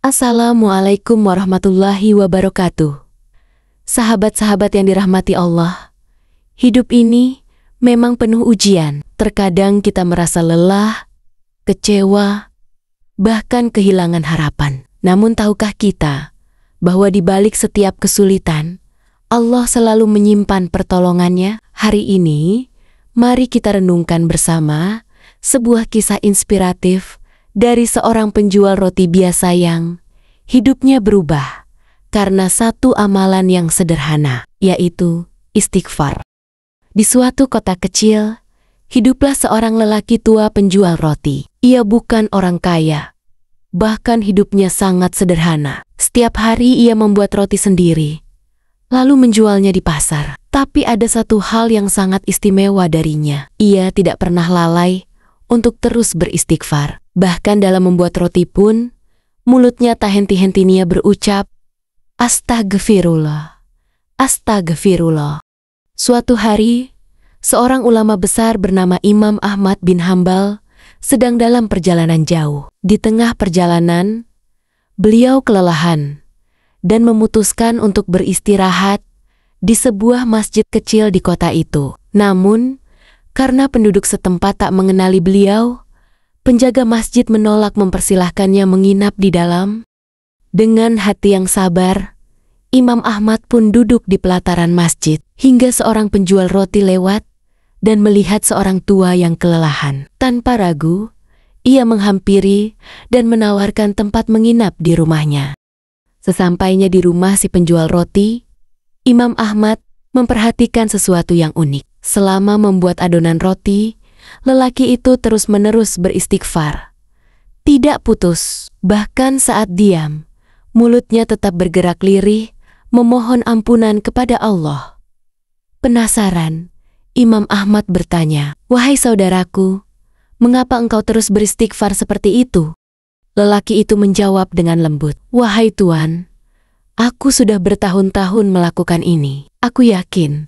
Assalamualaikum warahmatullahi wabarakatuh. Sahabat-sahabat yang dirahmati Allah, hidup ini memang penuh ujian. Terkadang kita merasa lelah, kecewa, bahkan kehilangan harapan. Namun tahukah kita bahwa di balik setiap kesulitan, Allah selalu menyimpan pertolongannya? Hari ini, mari kita renungkan bersama sebuah kisah inspiratif dari seorang penjual roti biasa yang hidupnya berubah karena satu amalan yang sederhana, yaitu istighfar. Di suatu kota kecil, hiduplah seorang lelaki tua penjual roti. Ia bukan orang kaya, bahkan hidupnya sangat sederhana. Setiap hari ia membuat roti sendiri, lalu menjualnya di pasar. Tapi ada satu hal yang sangat istimewa darinya. Ia tidak pernah lalai untuk terus beristighfar. Bahkan dalam membuat roti pun, mulutnya tak henti-hentinya berucap, Astagfirullah, Astagfirullah. Suatu hari, seorang ulama besar bernama Imam Ahmad bin Hambal sedang dalam perjalanan jauh. Di tengah perjalanan, beliau kelelahan dan memutuskan untuk beristirahat di sebuah masjid kecil di kota itu. Namun, karena penduduk setempat tak mengenali beliau, penjaga masjid menolak mempersilahkannya menginap di dalam. Dengan hati yang sabar, Imam Ahmad pun duduk di pelataran masjid hingga seorang penjual roti lewat dan melihat seorang tua yang kelelahan. Tanpa ragu, ia menghampiri dan menawarkan tempat menginap di rumahnya. Sesampainya di rumah si penjual roti, Imam Ahmad memperhatikan sesuatu yang unik. Selama membuat adonan roti, lelaki itu terus-menerus beristighfar. Tidak putus, bahkan saat diam, mulutnya tetap bergerak lirih, memohon ampunan kepada Allah. Penasaran, Imam Ahmad bertanya, "Wahai saudaraku, mengapa engkau terus beristighfar seperti itu?" Lelaki itu menjawab dengan lembut, "Wahai Tuan, aku sudah bertahun-tahun melakukan ini. Aku yakin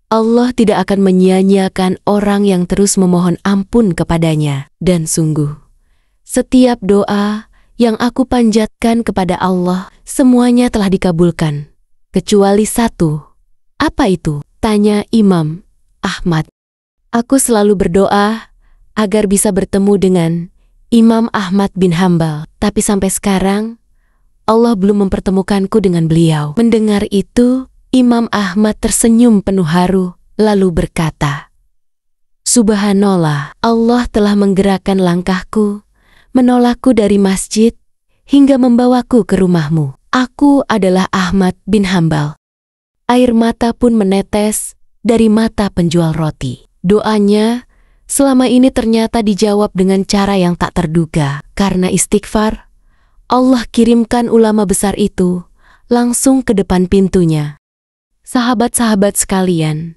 Allah tidak akan menyia-nyiakan orang yang terus memohon ampun kepadanya. Dan sungguh, setiap doa yang aku panjatkan kepada Allah, semuanya telah dikabulkan. Kecuali satu." "Apa itu?" tanya Imam Ahmad. "Aku selalu berdoa agar bisa bertemu dengan Imam Ahmad bin Hambal. Tapi sampai sekarang, Allah belum mempertemukanku dengan beliau." Mendengar itu, Imam Ahmad tersenyum penuh haru, lalu berkata, "Subhanallah, Allah telah menggerakkan langkahku, menolakku dari masjid, hingga membawaku ke rumahmu. Aku adalah Ahmad bin Hambal." Air mata pun menetes dari mata penjual roti. Doanya selama ini ternyata dijawab dengan cara yang tak terduga. Karena istighfar, Allah kirimkan ulama besar itu langsung ke depan pintunya. Sahabat-sahabat sekalian,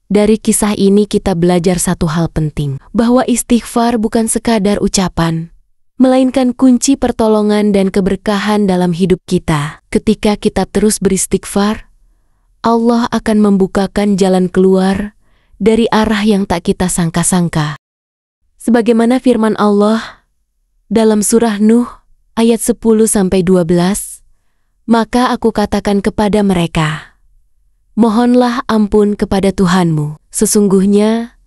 dari kisah ini kita belajar satu hal penting, bahwa istighfar bukan sekadar ucapan, melainkan kunci pertolongan dan keberkahan dalam hidup kita. Ketika kita terus beristighfar, Allah akan membukakan jalan keluar dari arah yang tak kita sangka-sangka. Sebagaimana firman Allah dalam surah Nuh ayat 10-12, "Maka aku katakan kepada mereka, mohonlah ampun kepada Tuhanmu. Sesungguhnya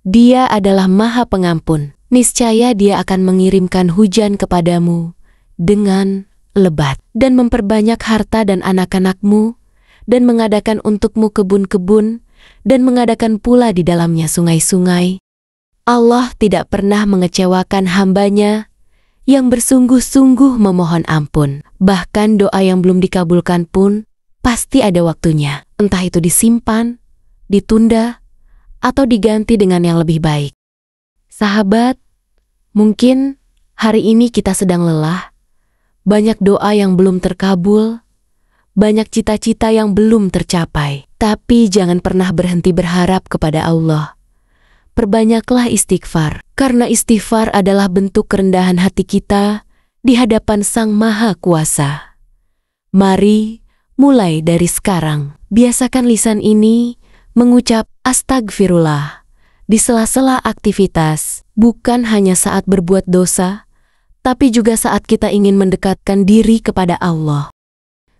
Dia adalah Maha Pengampun. Niscaya Dia akan mengirimkan hujan kepadamu dengan lebat dan memperbanyak harta dan anak-anakmu, dan mengadakan untukmu kebun-kebun, dan mengadakan pula di dalamnya sungai-sungai. Allah tidak pernah mengecewakan hambanya yang bersungguh-sungguh memohon ampun. Bahkan doa yang belum dikabulkan pun pasti ada waktunya, entah itu disimpan, ditunda, atau diganti dengan yang lebih baik." Sahabat, mungkin hari ini kita sedang lelah, banyak doa yang belum terkabul, banyak cita-cita yang belum tercapai. Tapi jangan pernah berhenti berharap kepada Allah. Perbanyaklah istighfar, karena istighfar adalah bentuk kerendahan hati kita di hadapan Sang Maha Kuasa. Mari mulai dari sekarang, biasakan lisan ini mengucap astagfirullah di sela-sela aktivitas, bukan hanya saat berbuat dosa, tapi juga saat kita ingin mendekatkan diri kepada Allah.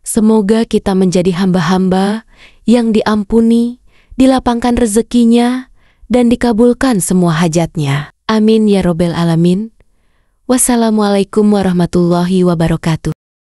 Semoga kita menjadi hamba-hamba yang diampuni, dilapangkan rezekinya, dan dikabulkan semua hajatnya. Amin ya robbal alamin. Wassalamualaikum warahmatullahi wabarakatuh.